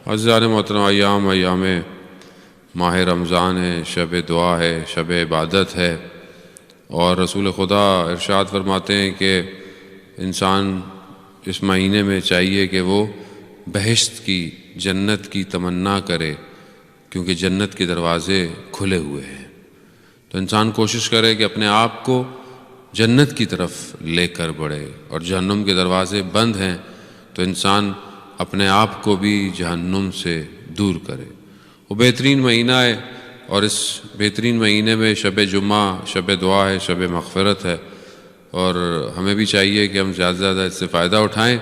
عزیزان محترم، ایام ماہ رمضان ہے، شب دعا ہے، شب عبادت ہے، اور رسول خدا ارشاد فرماتے ہیں کہ انسان اس مہینے میں چاہیے کہ وہ بہشت کی، جنت کی تمنا کرے، کیونکہ جنت کے دروازے کھلے ہوئے ہیں۔ تو انسان کوشش کرے کہ اپنے آپ کو جنت کی طرف لے کر بڑھے، اور جہنم کے دروازے بند ہیں تو انسان اپنے آپ کو بھی جہنم سے دور کرے۔ وہ بہترین مہینہ ہے، اور اس بہترین مہینے میں شب جمعہ، شب دعا ہے، شب مغفرت ہے، اور ہمیں بھی چاہیے کہ ہم زیادہ سے زیادہ اس سے فائدہ اٹھائیں۔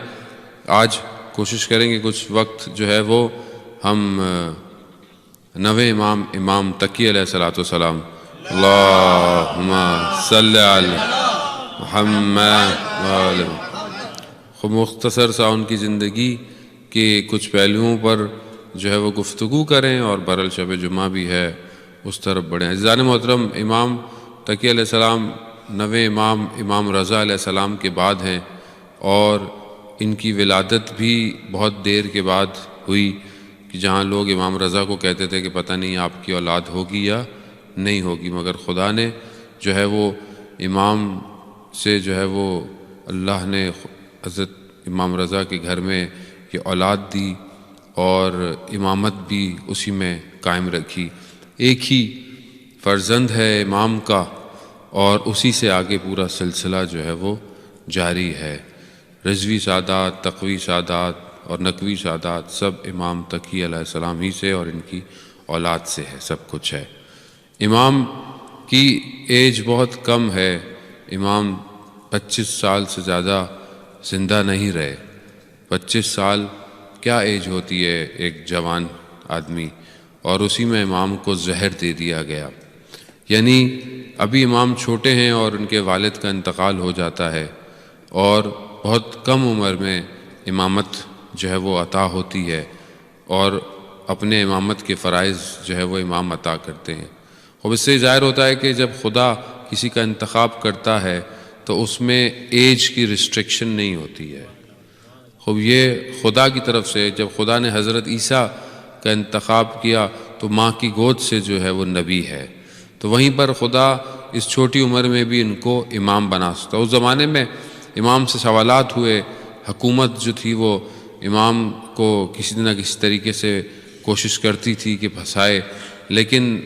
آج کوشش کریں گے کچھ وقت جو ہے وہ ہم نویں امام تقی علیہ السلام، اللہم صلی علی محمد وآلہ، خوب مختصر سا ان کی زندگی کے کچھ پہلوؤں پر جو ہے وہ گفتگو کریں، اور برل شب جمعہ بھی ہے اس طرف بڑھیں۔ عزیزان محترم، امام تقی علیہ السلام نویں امام رضا علیہ السلام کے بعد ہیں، اور ان کی ولادت بھی بہت دیر کے بعد ہوئی، کہ جہاں لوگ امام رضا کو کہتے تھے کہ پتہ نہیں آپ کی اولاد ہوگی یا نہیں ہوگی، مگر خدا نے جو ہے وہ امام سے جو ہے وہ اللہ نے حضرت امام رضا کے گھر میں یہ اولاد دی، اور امامت بھی اسی میں قائم رکھی۔ ایک ہی فرزند ہے امام کا، اور اسی سے آگے پورا سلسلہ جو ہے وہ جاری ہے۔ رضوی سادات، تقوی سادات اور نقوی سادات سب امام تقی علیہ السلام ہی سے اور ان کی اولاد سے ہے، سب کچھ ہے۔ امام کی ایج بہت کم ہے، امام 25 سال سے زیادہ زندہ نہیں رہے۔ 25 سال کیا ایج ہوتی ہے ایک جوان آدمی، اور اسی میں امام کو زہر دے دیا گیا۔ یعنی ابھی امام چھوٹے ہیں اور ان کے والد کا انتقال ہو جاتا ہے، اور بہت کم عمر میں امامت جو ہے وہ عطا ہوتی ہے، اور اپنے امامت کے فرائض جو ہے وہ امام عطا کرتے ہیں۔ اور اس سے ظاہر ہوتا ہے کہ جب خدا کسی کا انتخاب کرتا ہے تو اس میں ایج کی ریسٹرکشن نہیں ہوتی ہے۔ خوب یہ خدا کی طرف سے، جب خدا نے حضرت عیسیٰ کا انتخاب کیا تو ماں کی گود سے جو ہے وہ نبی ہے، تو وہیں پر خدا اس چھوٹی عمر میں بھی ان کو امام بنا سکتا۔ اس زمانے میں امام سے سوالات ہوئے، حکومت جو تھی وہ امام کو کسی نہ کسی طریقے سے کوشش کرتی تھی کہ پھنسائے، لیکن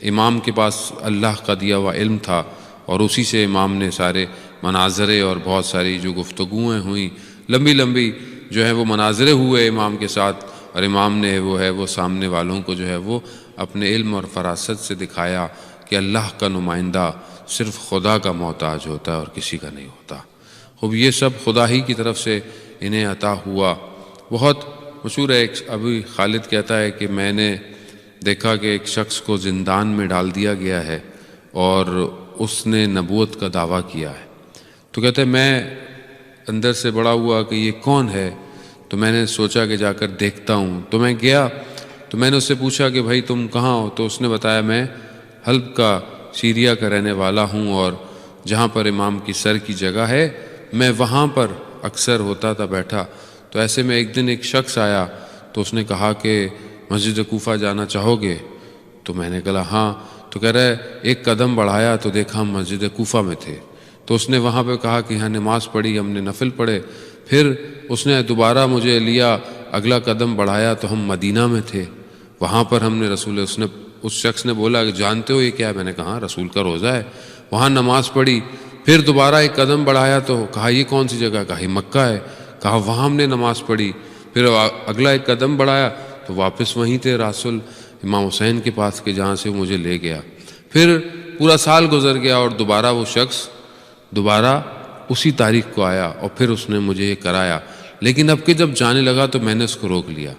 امام کے پاس اللہ کا دیا ہوا علم تھا، اور اسی سے امام نے سارے مناظرے اور بہت ساری جو گفتگویں ہوئیں، لمبی لمبی جو ہے وہ مناظرے ہوئے امام کے ساتھ، اور امام نے وہ سامنے والوں کو جو ہے وہ اپنے علم اور فراست سے دکھایا کہ اللہ کا نمائندہ صرف خدا کا محتاج ہوتا ہے اور کسی کا نہیں ہوتا۔ خوب یہ سب خدا ہی کی طرف سے انہیں عطا ہوا۔ بہت مشہور ہے، ابھی خالد کہتا ہے کہ میں نے دیکھا کہ ایک شخص کو زندان میں ڈال دیا گیا ہے اور اس نے نبوت کا دعویٰ کیا ہے، تو کہتے ہیں میں اندر سے بڑا ہوا کہ یہ کون ہے، تو میں نے سوچا کہ جا کر دیکھتا ہوں، تو میں گیا، تو میں نے اس سے پوچھا کہ بھائی تم کہاں ہو، تو اس نے بتایا میں حلب کا، سیریا کا رہنے والا ہوں، اور جہاں پر امام کی سر کی جگہ ہے میں وہاں پر اکثر ہوتا تھا بیٹھا۔ تو ایسے میں ایک دن ایک شخص آیا، تو اس نے کہا کہ مسجد کوفہ جانا چاہو گے، تو میں نے کہا ہاں، تو کہہ رہا ہے ایک قدم بڑھایا تو دیکھا ہم مسجد کوفہ میں تھے، تو اس نے وہاں پہ کہا کہ یہاں نماز پڑھی، ہم نے نفل پڑھے، پھر اس نے دوبارہ مجھے لیا، اگلا قدم بڑھایا تو ہم مدینہ میں تھے، وہاں پر ہم نے اس شخص نے بولا کہ جانتے ہو یہ کیا ہے، میں نے کہا رسول کا روزہ ہے، وہاں نماز پڑھی، پھر دوبارہ ایک قدم بڑھایا تو کہا یہ کون سی جگہ، کہا یہ مکہ ہے، کہا وہاں ہم نے نماز پڑھی، پھر اگلا ایک قدم بڑھایا تو واپس وہیں تھے رسول امام حسین کے پاس کے جہاں سے مجھے لے گیا۔ پھر پورا سال گزر گیا اور دوبارہ وہ شخص دوبارہ اسی تاریخ کو آیا، اور پھر اس نے مجھے یہ کرایا، لیکن اب کہ جب جانے لگا تو میں نے اس کو روک لیا،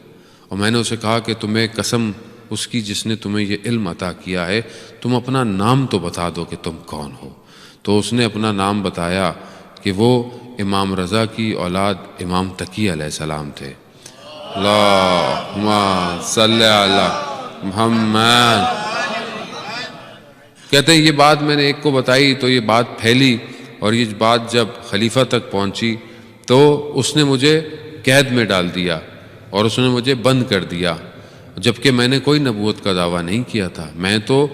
اور میں نے اسے کہا کہ تمہیں قسم اس کی جس نے تمہیں یہ علم عطا کیا ہے، تم اپنا نام تو بتا دو کہ تم کون ہو۔ تو اس نے اپنا نام بتایا کہ وہ امام رضا کی اولاد امام تقی علیہ السلام تھے۔ اللہم صلی علی محمد۔ کہتے ہیں یہ بات میں نے ایک کو بتائی تو یہ بات پھیلی، اور یہ بات جب خلیفہ تک پہنچی تو اس نے مجھے قید میں ڈال دیا، اور اس نے مجھے بند کر دیا، جبکہ میں نے کوئی نبوت کا دعویٰ نہیں کیا تھا۔ میں تو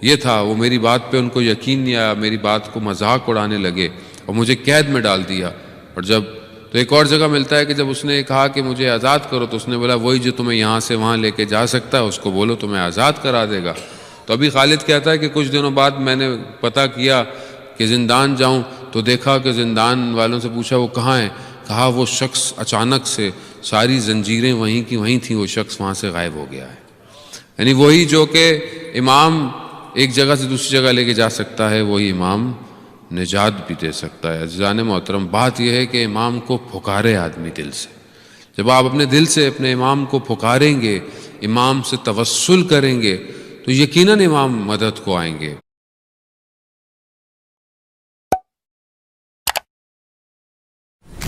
یہ تھا، وہ میری بات پہ ان کو یقین نہیں آیا، میری بات کو مذاق اڑانے لگے اور مجھے قید میں ڈال دیا۔ اور جب تو ایک اور جگہ ملتا ہے کہ جب اس نے کہا کہ مجھے آزاد کرو تو اس نے بولا وہی جو تمہیں یہاں سے وہاں لے کے جا سکتا ہے اس کو بولو تمہیں آزاد کرا دے گا۔ تو ابھی خالد کہتا ہے کہ کچھ دنوں بعد میں نے پتہ کیا کہ زندان جاؤں تو دیکھا کہ زندان والوں سے پوچھا وہ کہاں ہیں، کہا وہ شخص اچانک سے ساری زنجیریں وہیں کی وہیں تھیں، وہ شخص وہاں سے غائب ہو گیا ہے۔ یعنی وہی جو کہ امام ایک جگہ سے دوسری جگہ لے کے جا سکتا ہے، وہی امام نجات بھی دے سکتا ہے۔ عزیزان محترم، بات یہ ہے کہ امام کو پکارے آدمی دل سے۔ جب آپ اپنے دل سے اپنے امام کو پکاریں گے، امام سے توسل کریں گے تو یقیناً امام مدد کو آئیں گے۔